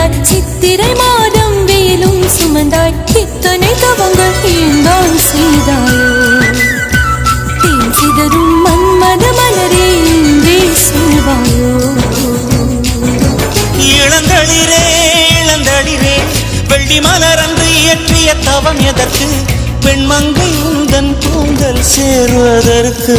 நடந்தாய் சித்திரை மாதம் வெயிலும் சுமந்தாய் இத்தனை தவங்கள் ஏந்தான் செய்தாயோ தேன் சிதறும் மன்மத மலரே இன்றே சொல்வாயோ இளந்தளிரே இளந்தளிரே வெள்ளி மலர் அன்று இயற்றிய தவம் எதற்கு பெண்மங்கை உந்தன் கூந்தல் சேர்வதற்கு